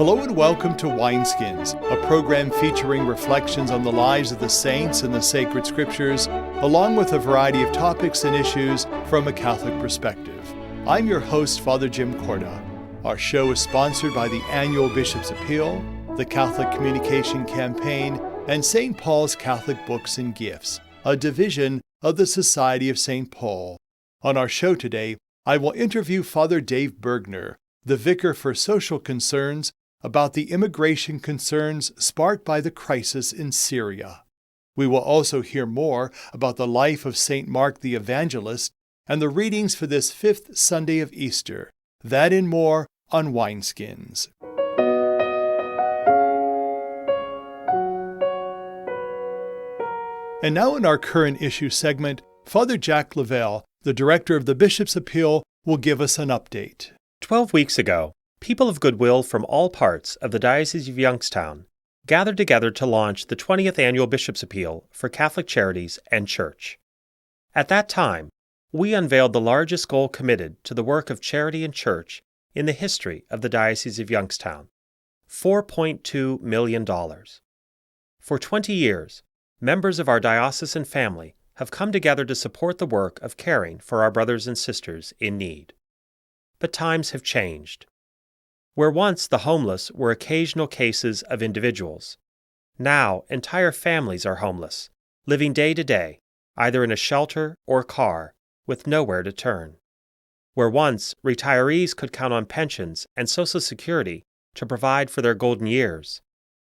Hello and welcome to Wineskins, a program featuring reflections on the lives of the saints and the sacred scriptures, along with a variety of topics and issues from a Catholic perspective. I'm your host, Father Jim Corda. Our show is sponsored by the annual Bishop's Appeal, the Catholic Communication Campaign, and St. Paul's Catholic Books and Gifts, a division of the Society of St. Paul. On our show today, I will interview Father Dave Bergner, the Vicar for Social Concerns, about the immigration concerns sparked by the crisis in Syria. We will also hear more about the life of St. Mark the Evangelist and the readings for this fifth Sunday of Easter. That and more on Wineskins. And now in our current issue segment, Father Jack Lavelle, the director of the Bishop's Appeal, will give us an update. 12 weeks ago, people of goodwill from all parts of the Diocese of Youngstown gathered together to launch the 20th Annual Bishop's Appeal for Catholic Charities and Church. At that time, we unveiled the largest goal committed to the work of charity and church in the history of the Diocese of Youngstown, $4.2 million. For 20 years, members of our diocesan family have come together to support the work of caring for our brothers and sisters in need. But times have changed. Where once the homeless were occasional cases of individuals, now entire families are homeless, living day to day, either in a shelter or car, with nowhere to turn. Where once retirees could count on pensions and Social Security to provide for their golden years,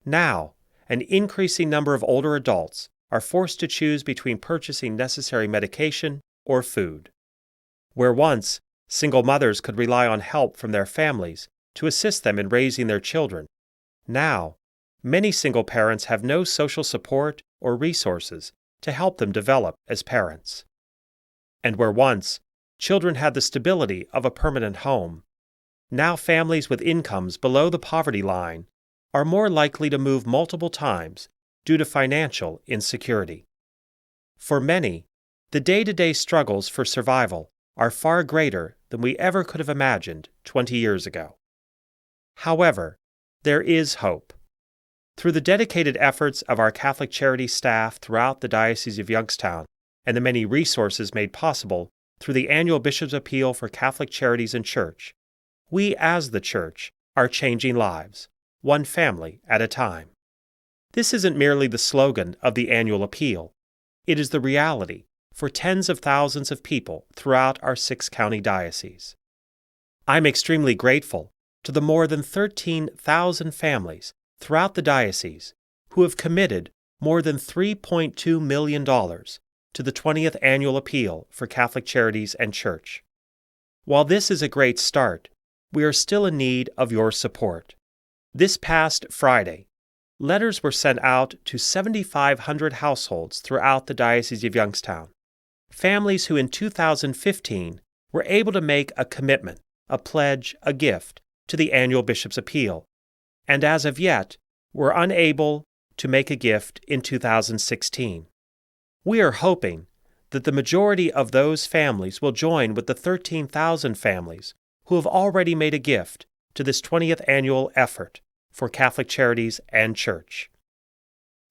now an increasing number of older adults are forced to choose between purchasing necessary medication or food. Where once single mothers could rely on help from their families to assist them in raising their children, now many single parents have no social support or resources to help them develop as parents. And where once children had the stability of a permanent home, now families with incomes below the poverty line are more likely to move multiple times due to financial insecurity. For many, the day-to-day struggles for survival are far greater than we ever could have imagined 20 years ago. However, there is hope. Through the dedicated efforts of our Catholic charity staff throughout the Diocese of Youngstown and the many resources made possible through the annual Bishop's Appeal for Catholic Charities and Church, we as the Church are changing lives, one family at a time. This isn't merely the slogan of the annual appeal. It is the reality for tens of thousands of people throughout our 6-county diocese. I'm extremely grateful to the more than 13,000 families throughout the diocese who have committed more than $3.2 million to the 20th Annual Appeal for Catholic Charities and Church. While this is a great start, we are still in need of your support. This past Friday, letters were sent out to 7,500 households throughout the Diocese of Youngstown, families who in 2015 were able to make a commitment, a pledge, a gift to the annual Bishop's Appeal, and as of yet were unable to make a gift in 2016. We are hoping that the majority of those families will join with the 13,000 families who have already made a gift to this 20th annual effort for Catholic Charities and Church.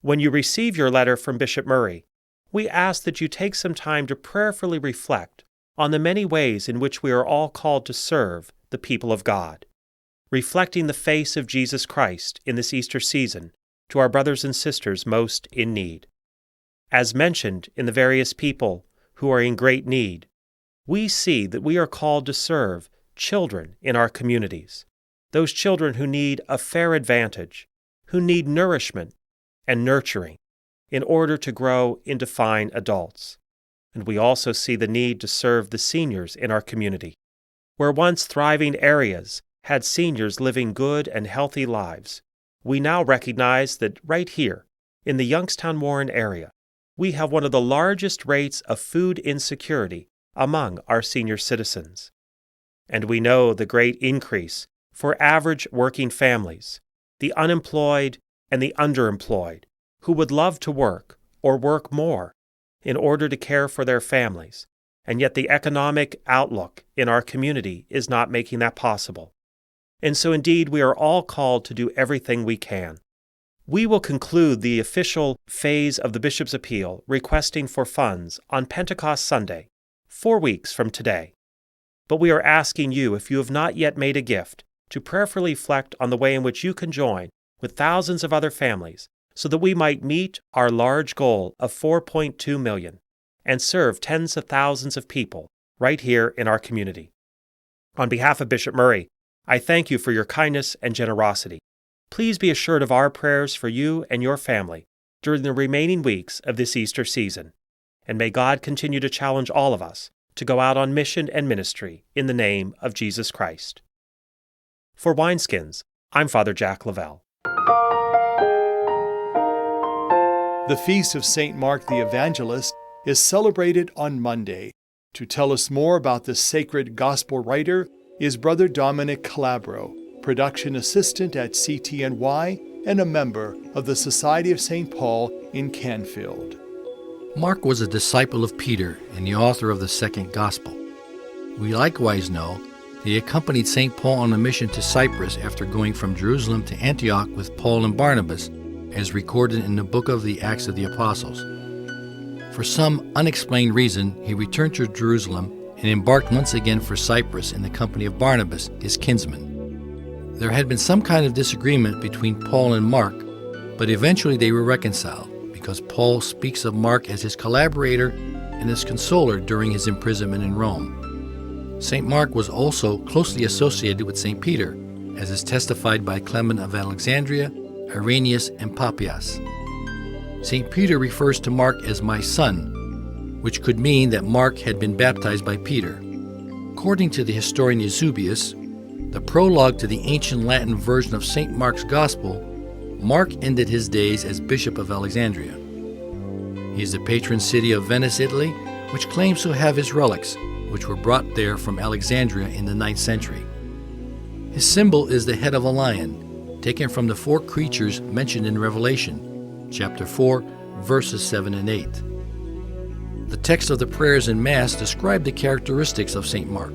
When you receive your letter from Bishop Murray, we ask that you take some time to prayerfully reflect on the many ways in which we are all called to serve the people of God, reflecting the face of Jesus Christ in this Easter season to our brothers and sisters most in need. As mentioned in the various people who are in great need, we see that we are called to serve children in our communities, those children who need a fair advantage, who need nourishment and nurturing in order to grow into fine adults. And we also see the need to serve the seniors in our community, where once thriving areas had seniors living good and healthy lives. We now recognize that right here, in the Youngstown-Warren area, we have one of the largest rates of food insecurity among our senior citizens. And we know the great increase for average working families, the unemployed and the underemployed, who would love to work or work more in order to care for their families, and yet the economic outlook in our community is not making that possible. and so indeed we are all called to do everything we can. We will conclude the official phase of the Bishop's Appeal requesting for funds on Pentecost Sunday, 4 weeks from today. But we are asking you, if you have not yet made a gift, to prayerfully reflect on the way in which you can join with thousands of other families so that we might meet our large goal of 4.2 million and serve tens of thousands of people right here in our community. On behalf of Bishop Murray, I thank you for your kindness and generosity. Please be assured of our prayers for you and your family during the remaining weeks of this Easter season, and may God continue to challenge all of us to go out on mission and ministry in the name of Jesus Christ. For Wineskins, I'm Father Jack Lavelle. The feast of St. Mark the Evangelist is celebrated on Monday. To tell us more about this sacred gospel writer is Brother Dominic Calabro, production assistant at CTNY and a member of the Society of St. Paul in Canfield. Mark was a disciple of Peter and the author of the second gospel. We likewise know that he accompanied St. Paul on a mission to Cyprus after going from Jerusalem to Antioch with Paul and Barnabas, as recorded in the book of the Acts of the Apostles. For some unexplained reason, he returned to Jerusalem and embarked once again for Cyprus in the company of Barnabas, his kinsman. There had been some kind of disagreement between Paul and Mark, but eventually they were reconciled because Paul speaks of Mark as his collaborator and his consoler during his imprisonment in Rome. St. Mark was also closely associated with St. Peter, as is testified by Clement of Alexandria, Irenaeus, and Papias. St. Peter refers to Mark as my son, which could mean that Mark had been baptized by Peter. According to the historian Eusebius, the prologue to the ancient Latin version of St. Mark's Gospel, Mark ended his days as Bishop of Alexandria. He is the patron city of Venice, Italy, which claims to have his relics, which were brought there from Alexandria in the 9th century. His symbol is the head of a lion, taken from the 4 creatures mentioned in Revelation, chapter 4, verses 7 and 8. The text of the prayers in Mass describe the characteristics of St. Mark.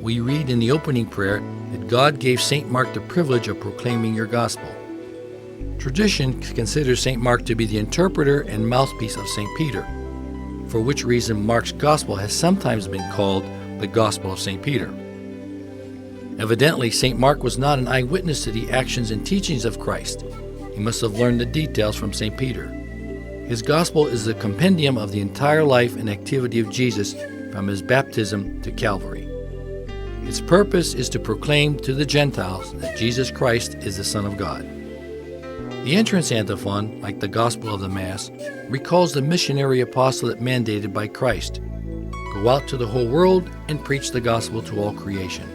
We read in the opening prayer that God gave St. Mark the privilege of proclaiming your gospel. Tradition considers St. Mark to be the interpreter and mouthpiece of St. Peter, for which reason Mark's gospel has sometimes been called the Gospel of St. Peter. Evidently, St. Mark was not an eyewitness to the actions and teachings of Christ. He must have learned the details from St. Peter. His gospel is a compendium of the entire life and activity of Jesus from his baptism to Calvary. Its purpose is to proclaim to the Gentiles that Jesus Christ is the Son of God. The entrance antiphon, like the Gospel of the Mass, recalls the missionary apostolate mandated by Christ. Go out to the whole world and preach the gospel to all creation.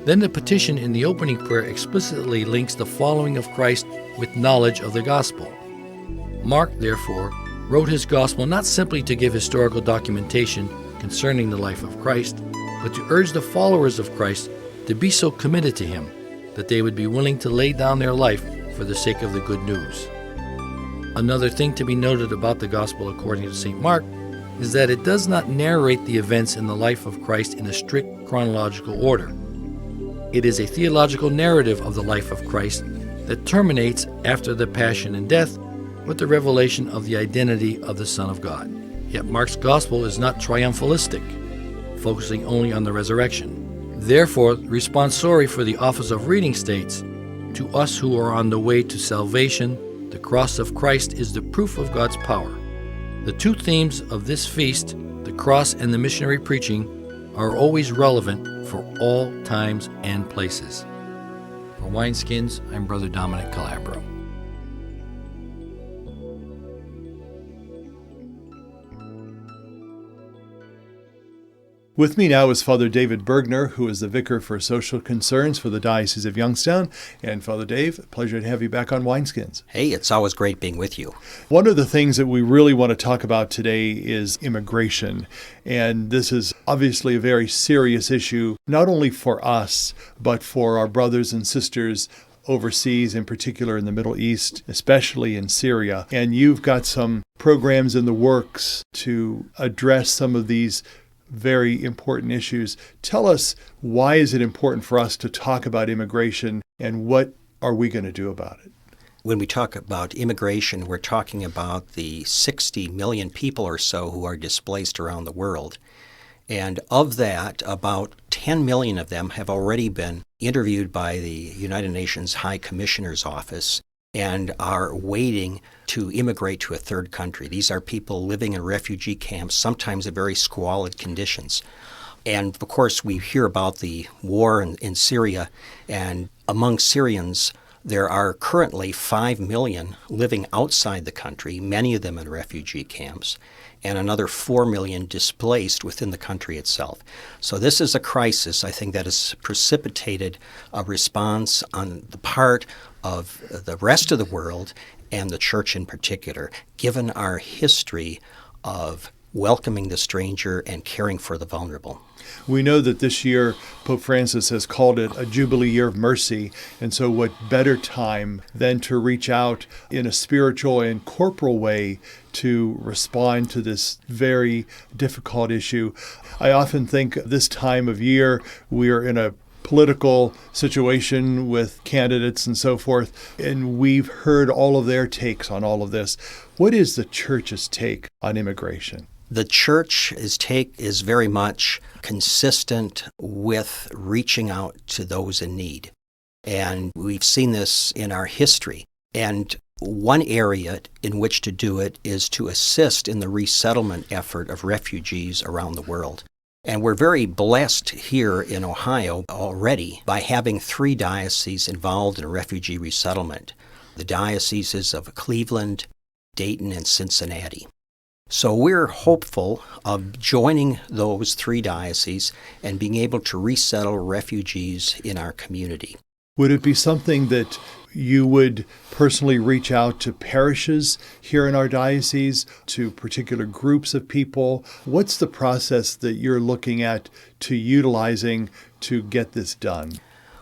Then the petition in the opening prayer explicitly links the following of Christ with knowledge of the gospel. Mark, therefore, wrote his gospel not simply to give historical documentation concerning the life of Christ, but to urge the followers of Christ to be so committed to him that they would be willing to lay down their life for the sake of the good news. Another thing to be noted about the Gospel according to St. Mark is that it does not narrate the events in the life of Christ in a strict chronological order. It is a theological narrative of the life of Christ that terminates after the passion and death with the revelation of the identity of the Son of God. Yet Mark's Gospel is not triumphalistic, focusing only on the resurrection. Therefore, the responsorial for the office of reading states, "To us who are on the way to salvation, the cross of Christ is the proof of God's power." The 2 themes of this feast, the cross and the missionary preaching, are always relevant for all times and places. For Wineskins, I'm Brother Dominic Calabro. With me now is Father David Bergner, who is the Vicar for Social Concerns for the Diocese of Youngstown. And Father Dave, pleasure to have you back on Wineskins. Hey, it's always great being with you. One of the things that we really want to talk about today is immigration. And this is obviously a very serious issue, not only for us, but for our brothers and sisters overseas, in particular in the Middle East, especially in Syria. And you've got some programs in the works to address some of these very important issues. Tell us, why is it important for us to talk about immigration, and what are we going to do about it? When we talk about immigration, we're talking about the 60 million people or so who are displaced around the world. And of that, about 10 million of them have already been interviewed by the United Nations High Commissioner's Office and are waiting to immigrate to a third country. These are people living in refugee camps, sometimes in very squalid conditions. And of course, we hear about the war in Syria, and among Syrians, there are currently 5 million living outside the country, many of them in refugee camps, and another 4 million displaced within the country itself. So this is a crisis, I think, that has precipitated a response on the part of the rest of the world and the church in particular, given our history of welcoming the stranger and caring for the vulnerable. We know that this year Pope Francis has called it a Jubilee Year of Mercy, and so what better time than to reach out in a spiritual and corporal way to respond to this very difficult issue. I often think this time of year we are in a political situation with candidates and so forth, and we've heard all of their takes on all of this. What is the church's take on immigration? The church's take is very much consistent with reaching out to those in need. And we've seen this in our history. And one area in which to do it is to assist in the resettlement effort of refugees around the world. And we're very blessed here in Ohio already by having 3 dioceses involved in refugee resettlement. The dioceses of Cleveland, Dayton, and Cincinnati. So we're hopeful of joining those 3 dioceses and being able to resettle refugees in our community. Would it be something that you would personally reach out to parishes here in our diocese, to particular groups of people? What's the process that you're looking at to utilizing to get this done?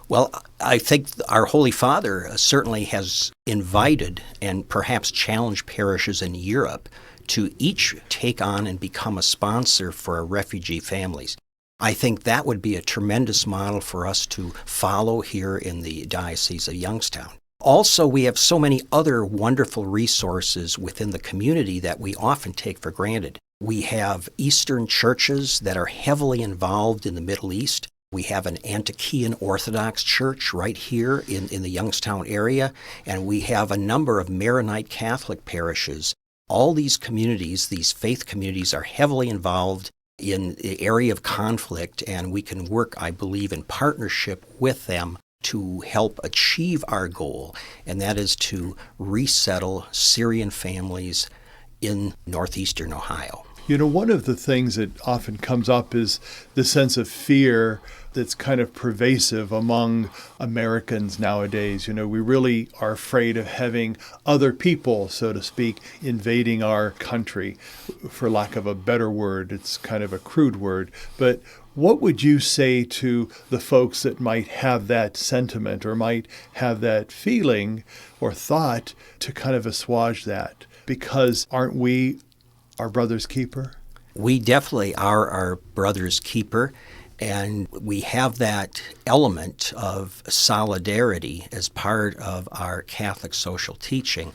Well, I think our Holy Father certainly has invited and perhaps challenged parishes in Europe to each take on and become a sponsor for refugee families. I think that would be a tremendous model for us to follow here in the Diocese of Youngstown. Also, we have so many other wonderful resources within the community that we often take for granted. We have Eastern churches that are heavily involved in the Middle East. We have an Antiochian Orthodox church right here in the Youngstown area, and we have a number of Maronite Catholic parishes. All these communities, these faith communities, are heavily involved in the area of conflict, and we can work, I believe, in partnership with them to help achieve our goal, and that is to resettle Syrian families in northeastern Ohio. You know, one of the things that often comes up is the sense of fear that's kind of pervasive among Americans nowadays. You know, we really are afraid of having other people, so to speak, invading our country. For lack of a better word, it's kind of a crude word. But what would you say to the folks that might have that sentiment or might have that feeling or thought to kind of assuage that? Because aren't we our brother's keeper? We definitely are our brother's keeper, and we have that element of solidarity as part of our Catholic social teaching,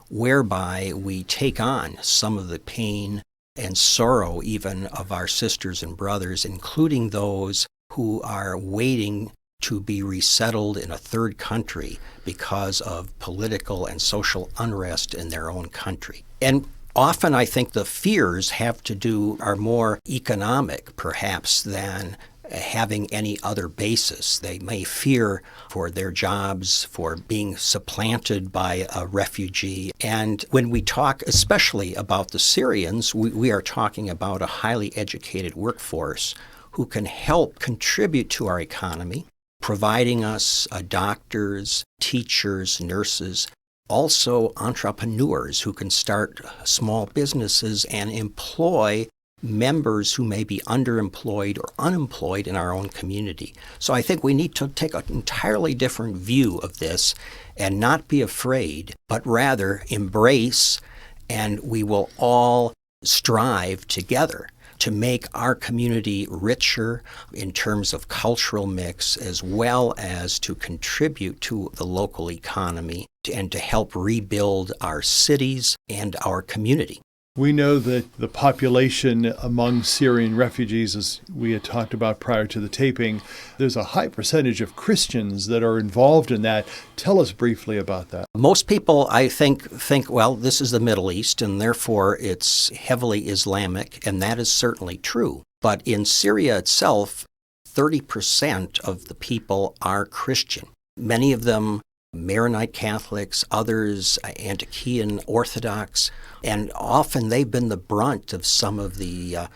whereby we take on some of the pain and sorrow even of our sisters and brothers, including those who are waiting to be resettled in a third country because of political and social unrest in their own country. And often I think the fears are more economic, perhaps, than having any other basis. They may fear for their jobs, for being supplanted by a refugee. And when we talk especially about the Syrians, we are talking about a highly educated workforce who can help contribute to our economy, providing us doctors, teachers, nurses, also entrepreneurs who can start small businesses and employ members who may be underemployed or unemployed in our own community. So I think we need to take an entirely different view of this and not be afraid, but rather embrace, and we will all strive together to make our community richer in terms of cultural mix, as well as to contribute to the local economy and to help rebuild our cities and our community. We know that the population among Syrian refugees, as we had talked about prior to the taping, there's a high percentage of Christians that are involved in that. Tell us briefly about that. Most people, I think, well, this is the Middle East, and therefore it's heavily Islamic, and that is certainly true. But in Syria itself, 30% of the people are Christian. Many of them Maronite Catholics, others Antiochian Orthodox, and often they've been the brunt of some of the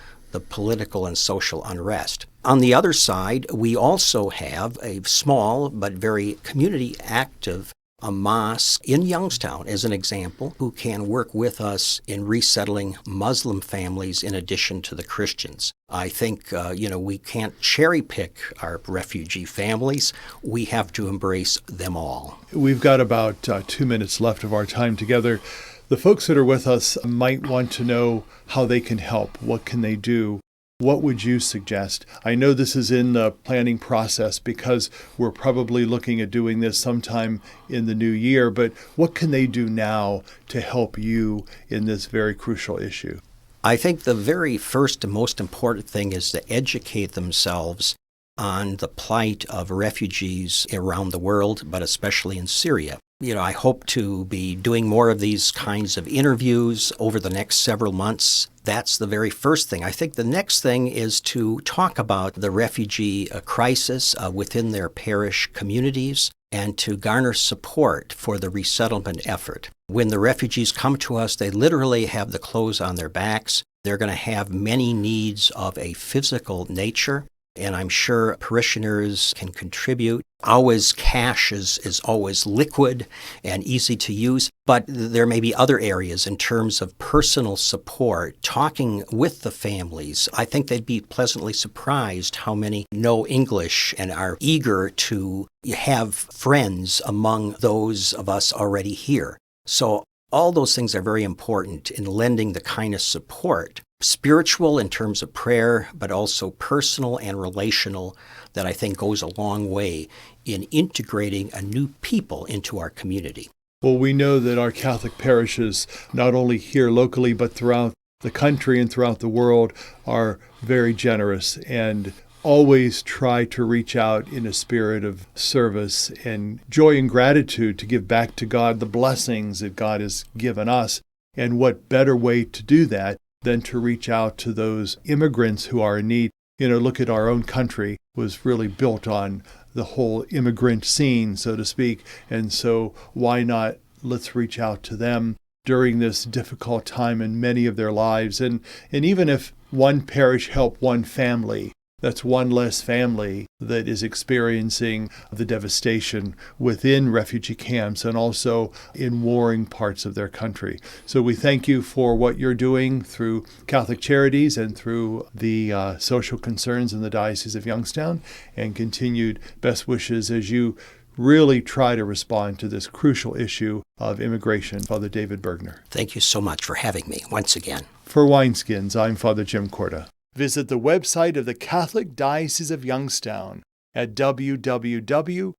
political and social unrest. On the other side, we also have a small but very community active a mosque in Youngstown, as an example, who can work with us in resettling Muslim families in addition to the Christians. I think, we can't cherry pick our refugee families. We have to embrace them all. We've got about 2 minutes left of our time together. The folks that are with us might want to know how they can help. What can they do? What would you suggest? I know this is in the planning process because we're probably looking at doing this sometime in the new year, but what can they do now to help you in this very crucial issue? I think the very first and most important thing is to educate themselves on the plight of refugees around the world, but especially in Syria. I hope to be doing more of these kinds of interviews over the next several months. That's the very first thing. I think the next thing is to talk about the refugee crisis within their parish communities and to garner support for the resettlement effort. When the refugees come to us, they literally have the clothes on their backs. They're going to have many needs of a physical nature, and I'm sure parishioners can contribute. Always cash is always liquid and easy to use, but there may be other areas in terms of personal support, talking with the families. I think they'd be pleasantly surprised how many know English and are eager to have friends among those of us already here. So all those things are very important in lending the kind of support, spiritual in terms of prayer, but also personal and relational, that I think goes a long way in integrating a new people into our community. Well, we know that our Catholic parishes, not only here locally, but throughout the country and throughout the world, are very generous and always try to reach out in a spirit of service and joy and gratitude to give back to God the blessings that God has given us. And what better way to do that than to reach out to those immigrants who are in need. Look at our own country was really built on the whole immigrant scene, so to speak. And so why not let's reach out to them during this difficult time in many of their lives. And even if one parish help one family, that's one less family that is experiencing the devastation within refugee camps and also in warring parts of their country. So we thank you for what you're doing through Catholic Charities and through the social concerns in the Diocese of Youngstown, and continued best wishes as you really try to respond to this crucial issue of immigration. Father David Bergner. Thank you so much for having me once again. For Wineskins, I'm Father Jim Corda. Visit the website of the Catholic Diocese of Youngstown at www.doy.org.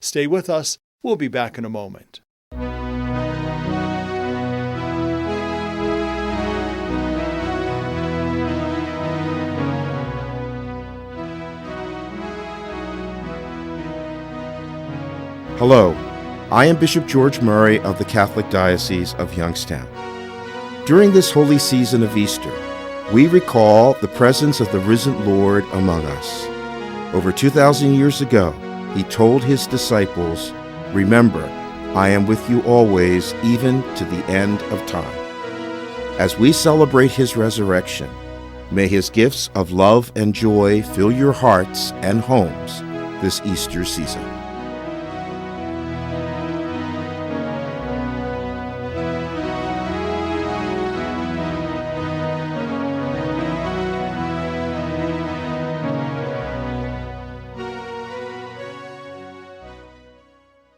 Stay with us. We'll be back in a moment. Hello, I am Bishop George Murray of the Catholic Diocese of Youngstown. During this holy season of Easter, we recall the presence of the risen Lord among us. Over 2,000 years ago, he told his disciples, "Remember, I am with you always, even to the end of time." As we celebrate his resurrection, may his gifts of love and joy fill your hearts and homes this Easter season.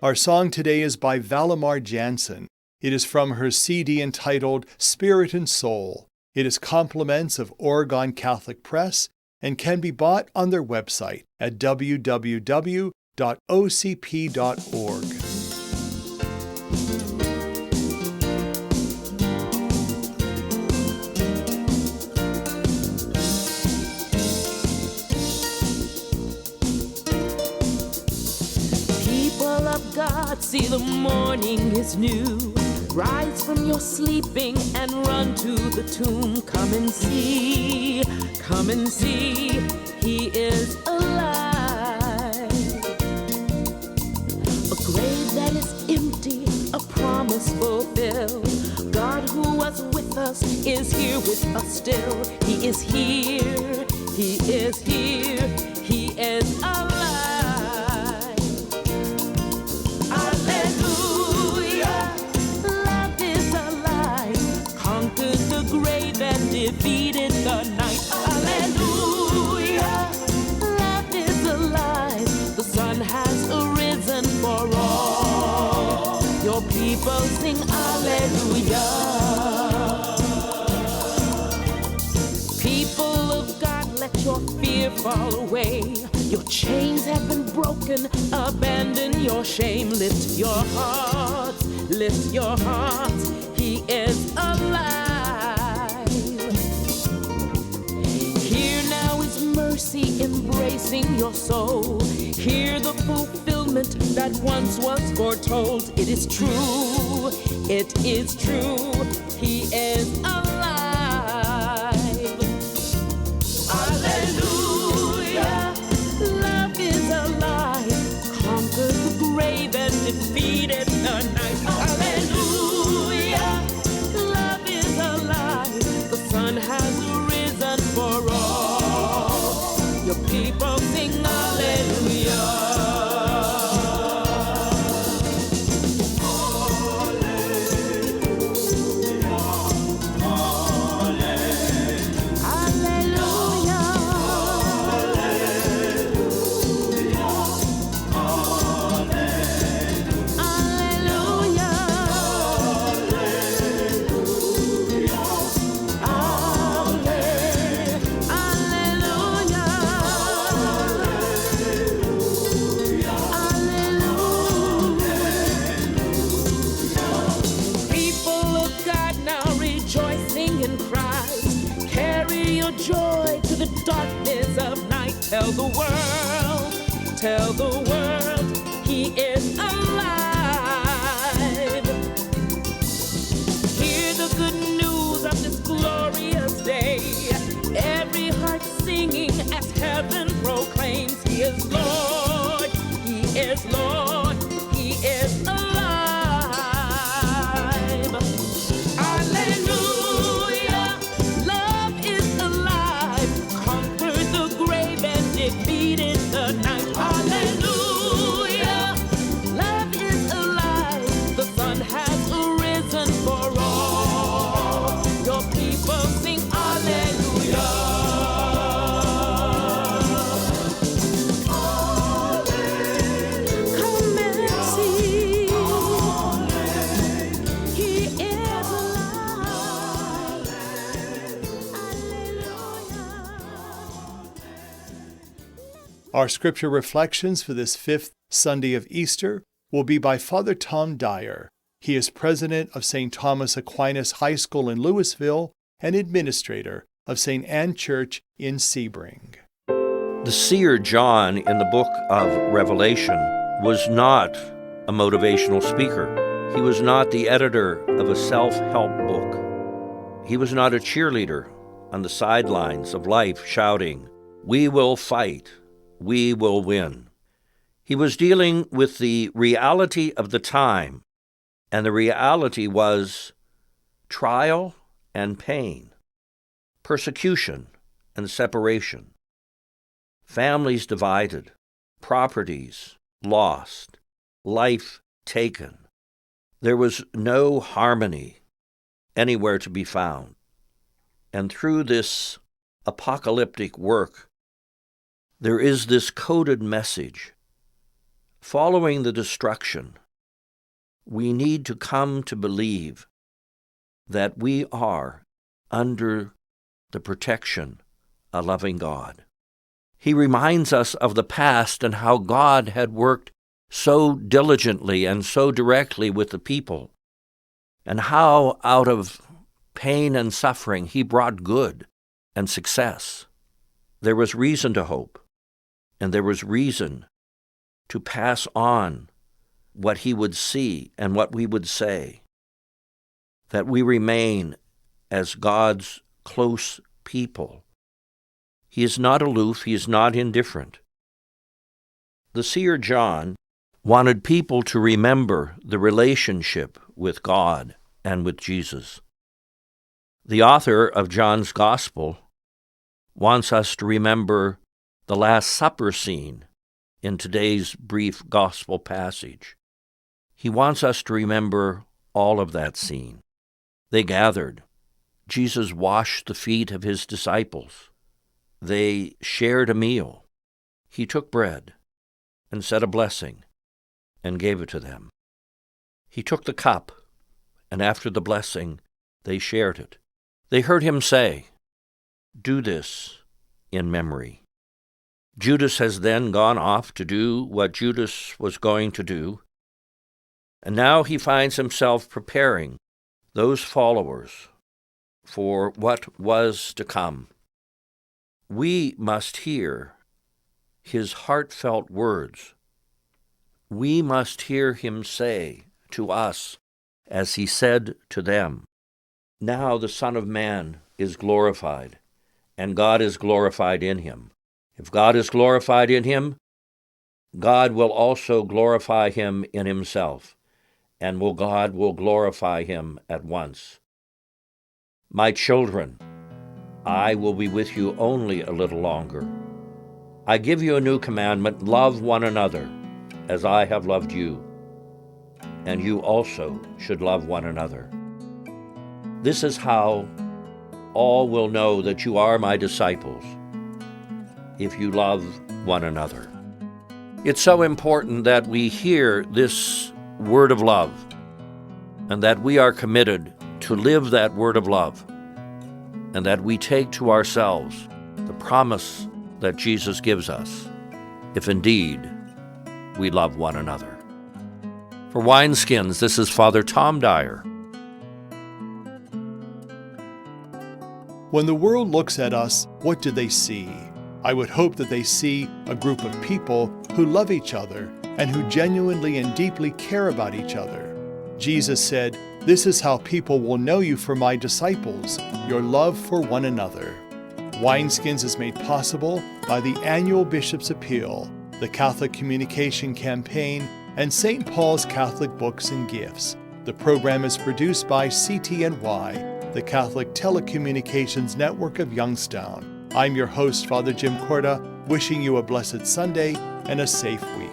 Our song today is by Valimar Jansen. It is from her CD entitled Spirit and Soul. It is compliments of Oregon Catholic Press and can be bought on their website at www.ocp.org. People of God, see the morning is new. Rise from your sleeping and run to the tomb. Come and see, he is alive. A grave that is empty, a promise fulfilled. God who was with us is here with us still. He is here, he is here, he is alive. Defeated the night. Hallelujah. Love is alive. The sun has arisen for all. Your people sing hallelujah. People of God, let your fear fall away. Your chains have been broken. Abandon your shame. Lift your hearts. Lift your hearts. He is alive. Mercy embracing your soul. Hear the fulfillment that once was foretold. It is true, it is true. He is alive. Hallelujah. Love is alive. Conquered the grave and defeated the night. Hallelujah. Love is alive. The sun has risen for all. Your people sing hallelujah. Darkness of night, tell the world, he is alive. Hear the good news of this glorious day. Every heart singing as heaven proclaims, he is Lord, he is Lord, he is alive. Hallelujah, love is alive. Defeated the night. Hallelujah. Love is alive. The sun has arisen for all. Your people sing hallelujah. Come and see. He is alive. Our scripture reflections for this fifth Sunday of Easter will be by Father Tom Dyer. He is president of St. Thomas Aquinas High School in Louisville and administrator of St. Anne Church in Sebring. The seer John in the book of Revelation was not a motivational speaker. He was not the editor of a self-help book. He was not a cheerleader on the sidelines of life shouting, "We will fight. We will win." He was dealing with the reality of the time, and the reality was trial and pain, persecution and separation, families divided, properties lost, life taken. There was no harmony anywhere to be found. And through this apocalyptic work, there is this coded message. Following the destruction, we need to come to believe that we are under the protection of a loving God. He reminds us of the past and how God had worked so diligently and so directly with the people, and how out of pain and suffering He brought good and success. There was reason to hope, and there was reason to pass on what He would see and what we would say, that we remain as God's close people. He is not aloof, He is not indifferent. The seer John wanted people to remember the relationship with God and with Jesus. The author of John's Gospel wants us to remember the Last Supper scene in today's brief Gospel passage. He wants us to remember all of that scene. They gathered. Jesus washed the feet of His disciples. They shared a meal. He took bread and said a blessing and gave it to them. He took the cup, and after the blessing, they shared it. They heard Him say, "Do this in memory." Judas has then gone off to do what Judas was going to do, and now he finds himself preparing those followers for what was to come. We must hear His heartfelt words. We must hear Him say to us, as He said to them, "Now the Son of Man is glorified, and God is glorified in Him. If God is glorified in Him, God will also glorify Him in Himself, and God will glorify Him at once. My children, I will be with you only a little longer. I give you a new commandment: love one another as I have loved you, and you also should love one another. This is how all will know that you are my disciples, if you love one another." It's so important that we hear this word of love, and that we are committed to live that word of love, and that we take to ourselves the promise that Jesus gives us, if indeed we love one another. For Wineskins, this is Father Tom Dyer. When the world looks at us, what do they see? I would hope that they see a group of people who love each other and who genuinely and deeply care about each other. Jesus said, "This is how people will know you for my disciples, your love for one another." Wineskins is made possible by the annual Bishop's Appeal, the Catholic Communication Campaign, and St. Paul's Catholic Books and Gifts. The program is produced by CTNY, the Catholic Telecommunications Network of Youngstown. I'm your host, Father Jim Corda, wishing you a blessed Sunday and a safe week.